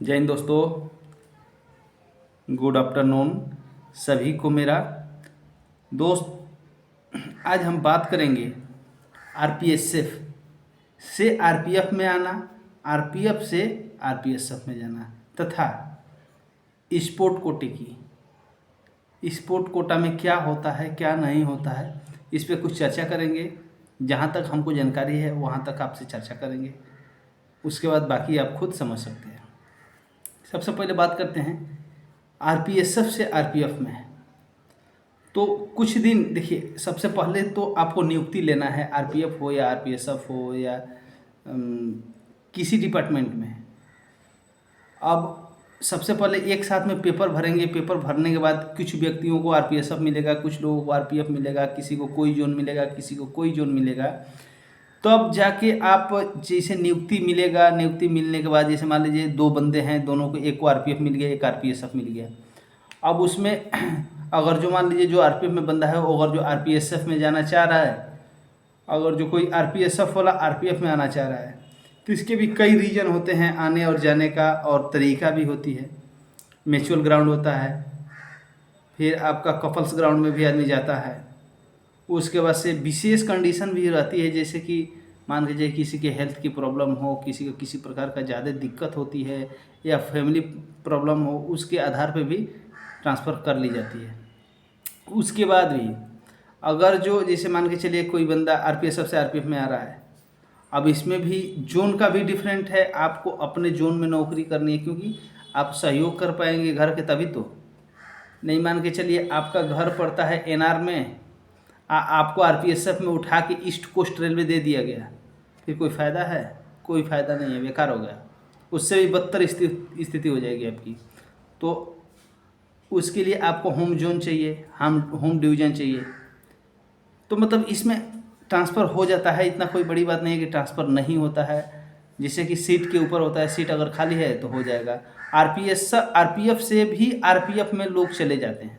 जय हिंद दोस्तों, good afternoon सभी को मेरा दोस्त। आज हम बात करेंगे आरपीएसएफ से आरपीएफ में आना, आरपीएफ से आरपीएसएफ में जाना तथा स्पोर्ट कोटे की। स्पोर्ट कोटा में क्या होता है क्या नहीं होता है, इस पर कुछ चर्चा करेंगे। जहाँ तक हमको जानकारी है वहाँ तक आपसे चर्चा करेंगे, उसके बाद बाकी आप खुद समझ सकते हैं। सबसे पहले बात करते हैं आरपीएसएफ से आरपीएफ में। तो कुछ दिन देखिए, सबसे पहले तो आपको नियुक्ति लेना है, आरपीएफ हो या आरपीएसएफ हो या किसी डिपार्टमेंट में। अब सबसे पहले एक साथ में पेपर भरेंगे। पेपर भरने के बाद कुछ व्यक्तियों को आरपीएसएफ मिलेगा, कुछ लोगों को आरपीएफ मिलेगा, किसी को कोई जोन मिलेगा, किसी को कोई जोन मिलेगा। तब जाके आप जैसे नियुक्ति मिलेगा, नियुक्ति मिलने के बाद जैसे मान लीजिए दो बंदे हैं, दोनों को, एक को आरपीएफ मिल गया, एक आरपीएसएफ मिल गया। अब उसमें अगर जो मान लीजिए जो आरपीएफ में बंदा है वो अगर जो आरपीएसएफ में जाना चाह रहा है, अगर जो कोई आरपीएसएफ वाला आरपीएफ में आना चाह रहा है, तो इसके भी कई रीजन होते हैं आने और जाने का, और तरीका भी होती है। म्यूचुअल ग्राउंड होता है, फिर आपका कपल्स ग्राउंड में भी आदमी जाता है। उसके बाद से विशेष कंडीशन भी रहती है, जैसे कि मान लीजिए किसी के हेल्थ की प्रॉब्लम हो, किसी को किसी प्रकार का ज़्यादा दिक्कत होती है या फैमिली प्रॉब्लम हो, उसके आधार पे भी ट्रांसफ़र कर ली जाती है। उसके बाद भी अगर जो जैसे मान के चलिए कोई बंदा आरपीएसएफ से आरपीएफ में आ रहा है, अब इसमें भी जोन का भी डिफरेंट है। आपको अपने जोन में नौकरी करनी है, क्योंकि आप सहयोग कर पाएंगे घर के तभी तो। नहीं मान के चलिए आपका घर पड़ता है एनआर में, आपको आरपीएसएफ में उठा के ईस्ट कोस्ट रेलवे दे दिया गया, फिर कोई फ़ायदा है? कोई फ़ायदा नहीं है, बेकार हो गया। उससे भी बदतर स्थिति हो जाएगी आपकी। तो उसके लिए आपको होम जोन चाहिए, होम डिवीज़न चाहिए। तो मतलब इसमें ट्रांसफ़र हो जाता है, इतना कोई बड़ी बात नहीं है कि ट्रांसफ़र नहीं होता है। जैसे कि सीट के ऊपर होता है, सीट अगर खाली है तो हो जाएगा। आरपीएफ से भी आरपीएफ में लोग चले जाते हैं।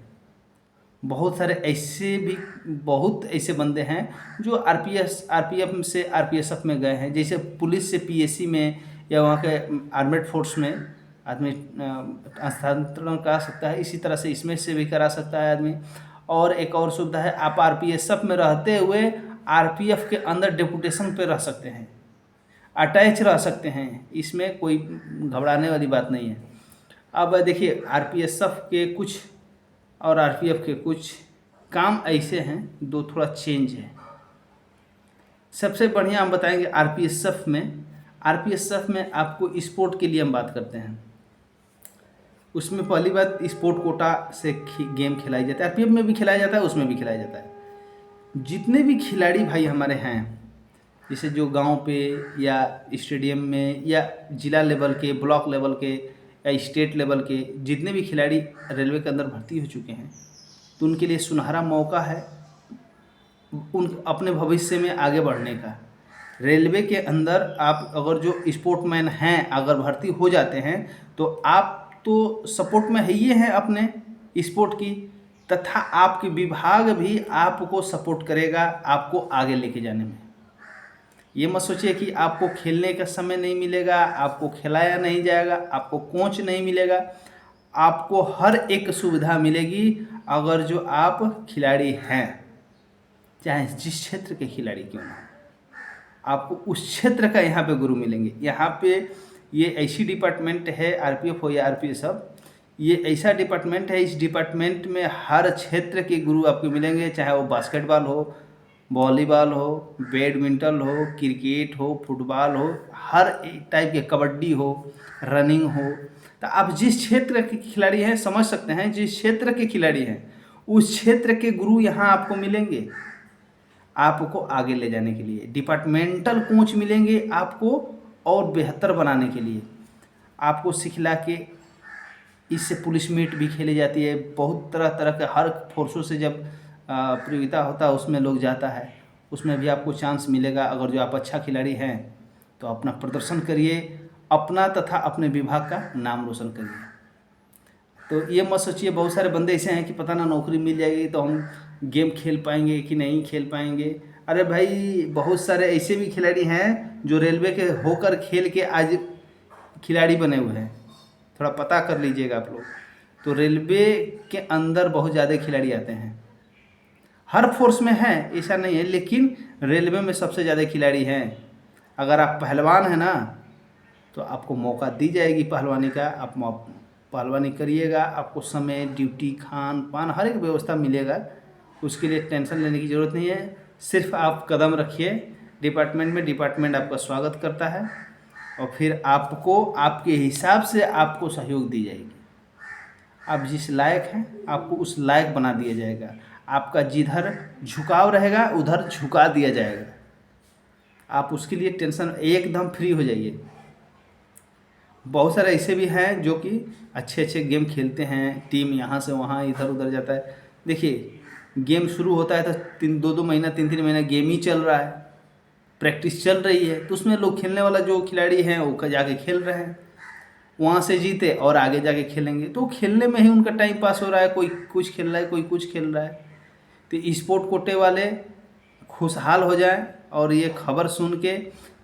बहुत सारे ऐसे भी, बहुत ऐसे बंदे हैं जो आरपीएफ से आरपीएसएफ में गए हैं। जैसे पुलिस से पीएसी में या वहाँ के आर्मेड फोर्स में आदमी स्थानांतरण करा सकता है, इसी तरह से इसमें से भी करा सकता है आदमी। और एक और सुविधा है, आप आरपीएसएफ में रहते हुए आरपीएफ के अंदर डेपुटेशन पे रह सकते हैं, अटैच रह सकते हैं। इसमें कोई घबराने वाली बात नहीं है। अब देखिए, आरपीएसएफ के कुछ और आरपीएफ के कुछ काम ऐसे हैं, दो थोड़ा चेंज है। सबसे बढ़िया हम बताएंगे आरपीएसएफ में आपको स्पोर्ट के लिए हम बात करते हैं। उसमें पहली बात, स्पोर्ट कोटा से गेम खिलाई जाता है। आरपीएफ में भी खिलाया जाता है, उसमें भी खिलाया जाता है। जितने भी खिलाड़ी भाई हमारे हैं, जैसे जो गांव पे या स्टेडियम में या जिला लेवल के, ब्लॉक लेवल के या स्टेट लेवल के जितने भी खिलाड़ी रेलवे के अंदर भर्ती हो चुके हैं, तो उनके लिए सुनहरा मौका है उन अपने भविष्य में आगे बढ़ने का। रेलवे के अंदर आप अगर जो स्पोर्टमैन हैं अगर भर्ती हो जाते हैं, तो आप तो सपोर्ट में है ही हैं अपने स्पोर्ट की, तथा आपके विभाग भी आपको सपोर्ट करेगा आपको आगे लेके जाने में। ये मत सोचिए कि आपको खेलने का समय नहीं मिलेगा, आपको खिलाया नहीं जाएगा, आपको कोच नहीं मिलेगा। आपको हर एक सुविधा मिलेगी अगर जो आप खिलाड़ी हैं, चाहे जिस क्षेत्र के खिलाड़ी क्यों ना, आपको उस क्षेत्र का यहाँ पे गुरु मिलेंगे। यहाँ पे ये ऐसी डिपार्टमेंट है, आरपीएफ हो या आरपीएसएफ, ये ऐसा डिपार्टमेंट है, इस डिपार्टमेंट में हर क्षेत्र के गुरु आपको मिलेंगे। चाहे वो बास्केटबॉल हो, वॉलीबॉल हो, बैडमिंटन हो, क्रिकेट हो, फुटबॉल हो, हर एक टाइप के, कबड्डी हो, रनिंग हो। तो आप जिस क्षेत्र के खिलाड़ी हैं समझ सकते हैं, जिस क्षेत्र के खिलाड़ी हैं उस क्षेत्र के गुरु यहाँ आपको मिलेंगे, आपको आगे ले जाने के लिए। डिपार्टमेंटल कोच मिलेंगे आपको और बेहतर बनाने के लिए। आपको सिखला के, इससे पुलिस मीट भी खेली जाती है। बहुत तरह तरह के हर फोर्सों से जब प्रतियोगिता होता है उसमें लोग जाता है, उसमें भी आपको चांस मिलेगा। अगर जो आप अच्छा खिलाड़ी हैं तो अपना प्रदर्शन करिए, अपना तथा अपने विभाग का नाम रोशन करिए। तो ये मत सोचिए, बहुत सारे बंदे ऐसे हैं कि पता ना नौकरी मिल जाएगी तो हम गेम खेल पाएंगे कि नहीं खेल पाएंगे। अरे भाई, बहुत सारे ऐसे भी खिलाड़ी हैं जो रेलवे के होकर खेल के आज खिलाड़ी बने हुए हैं। थोड़ा पता कर लीजिएगा आप लोग। तो रेलवे के अंदर बहुत ज़्यादा खिलाड़ी आते हैं, हर फोर्स में है ऐसा नहीं है, लेकिन रेलवे में सबसे ज़्यादा खिलाड़ी हैं। अगर आप पहलवान हैं ना तो आपको मौका दी जाएगी पहलवानी का, आप पहलवानी करिएगा, आपको समय, ड्यूटी, खान पान हर एक व्यवस्था मिलेगा। उसके लिए टेंशन लेने की ज़रूरत नहीं है, सिर्फ आप कदम रखिए डिपार्टमेंट में, डिपार्टमेंट आपका स्वागत करता है और फिर आपको आपके हिसाब से आपको सहयोग दी जाएगी। आप जिस लायक हैं आपको उस लायक बना दिया जाएगा, आपका जिधर झुकाव रहेगा उधर झुका दिया जाएगा। आप उसके लिए टेंशन एकदम फ्री हो जाइए। बहुत सारे ऐसे भी हैं जो कि अच्छे अच्छे गेम खेलते हैं, टीम यहाँ से वहाँ इधर उधर जाता है। देखिए गेम शुरू होता है तो 2-2 महीना 3-3 महीना गेम ही चल रहा है, प्रैक्टिस चल रही है, तो उसमें लोग खेलने वाला जो खिलाड़ी हैं वो जाके खेल रहे हैं, वहाँ से जीते और आगे जाके खेलेंगे, तो खेलने में ही उनका टाइम पास हो रहा है। कोई कुछ खेल रहा है, कोई कुछ खेल रहा है। तो स्पोर्ट कोटे वाले खुशहाल हो जाएं और ये खबर सुन के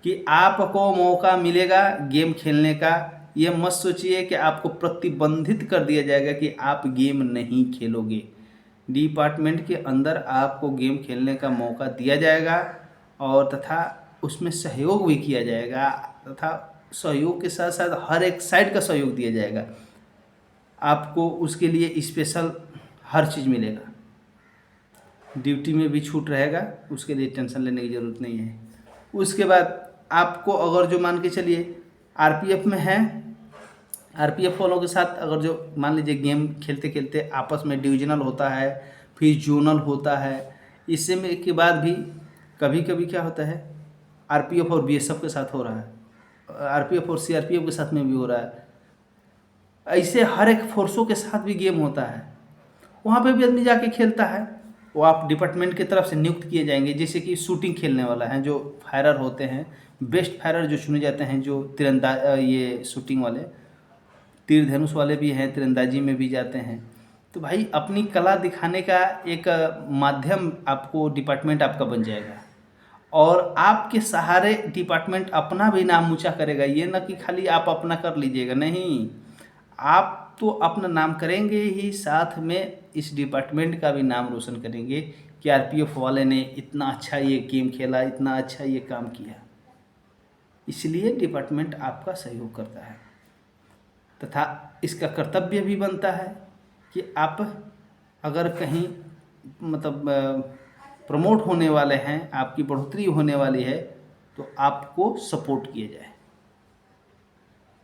कि आपको मौका मिलेगा गेम खेलने का। ये मत सोचिए कि आपको प्रतिबंधित कर दिया जाएगा कि आप गेम नहीं खेलोगे। डिपार्टमेंट के अंदर आपको गेम खेलने का मौका दिया जाएगा और तथा उसमें सहयोग भी किया जाएगा, तथा सहयोग के साथ साथ हर एक साइड का सहयोग दिया जाएगा। आपको उसके लिए स्पेशल हर चीज़ मिलेगा, ड्यूटी में भी छूट रहेगा, उसके लिए टेंशन लेने की ज़रूरत नहीं है। उसके बाद आपको अगर जो मान के चलिए आरपीएफ में है, आरपीएफ वालों के साथ अगर जो मान लीजिए गेम खेलते खेलते आपस में डिविजनल होता है, फिर जोनल होता है, इससे में के बाद भी कभी कभी क्या होता है आरपीएफ और बीएसएफ के साथ हो रहा है, आरपीएफ और सीआरपीएफ के साथ में भी हो रहा है। ऐसे हर एक फोर्सों के साथ भी गेम होता है, वहाँ पे भी आदमी जाके खेलता है। वो आप डिपार्टमेंट की तरफ से नियुक्त किए जाएंगे, जैसे कि शूटिंग खेलने वाला है, जो फायरर होते हैं, बेस्ट फायरर जो चुने जाते हैं, जो ये शूटिंग वाले, तीर धनुष वाले भी हैं, तीरंदाजी में भी जाते हैं। तो भाई अपनी कला दिखाने का एक माध्यम आपको डिपार्टमेंट आपका बन जाएगा और आपके सहारे डिपार्टमेंट अपना भी नाम ऊंचा करेगा। ये ना कि खाली आप अपना कर लीजिएगा, नहीं, आप तो अपना नाम करेंगे ही, साथ में इस डिपार्टमेंट का भी नाम रोशन करेंगे कि आरपीएफ वाले ने इतना अच्छा ये गेम खेला, इतना अच्छा ये काम किया। इसलिए डिपार्टमेंट आपका सहयोग करता है तथा इसका कर्तव्य भी बनता है कि आप अगर कहीं मतलब प्रमोट होने वाले हैं, आपकी बढ़ोतरी होने वाली है, तो आपको सपोर्ट किया जाए।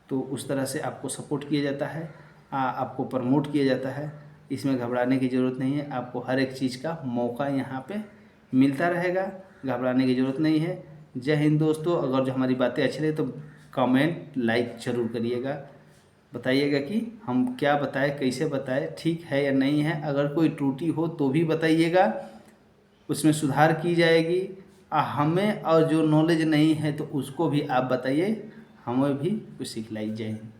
तो उस तरह से आपको सपोर्ट किया जाता है, आपको प्रमोट किया जाता है। इसमें घबराने की ज़रूरत नहीं है, आपको हर एक चीज़ का मौका यहाँ पे मिलता रहेगा, घबराने की ज़रूरत नहीं है। जय हिंद दोस्तों। अगर जो हमारी बातें अच्छी लगे तो कमेंट लाइक ज़रूर करिएगा, बताइएगा कि हम क्या बताएं, कैसे बताएं, ठीक है या नहीं है। अगर कोई त्रुटि हो तो भी बताइएगा, उसमें सुधार की जाएगी। हमें और जो नॉलेज नहीं है तो उसको भी आप बताइए, हमें भी कुछ सिखलाई। जय हिंद।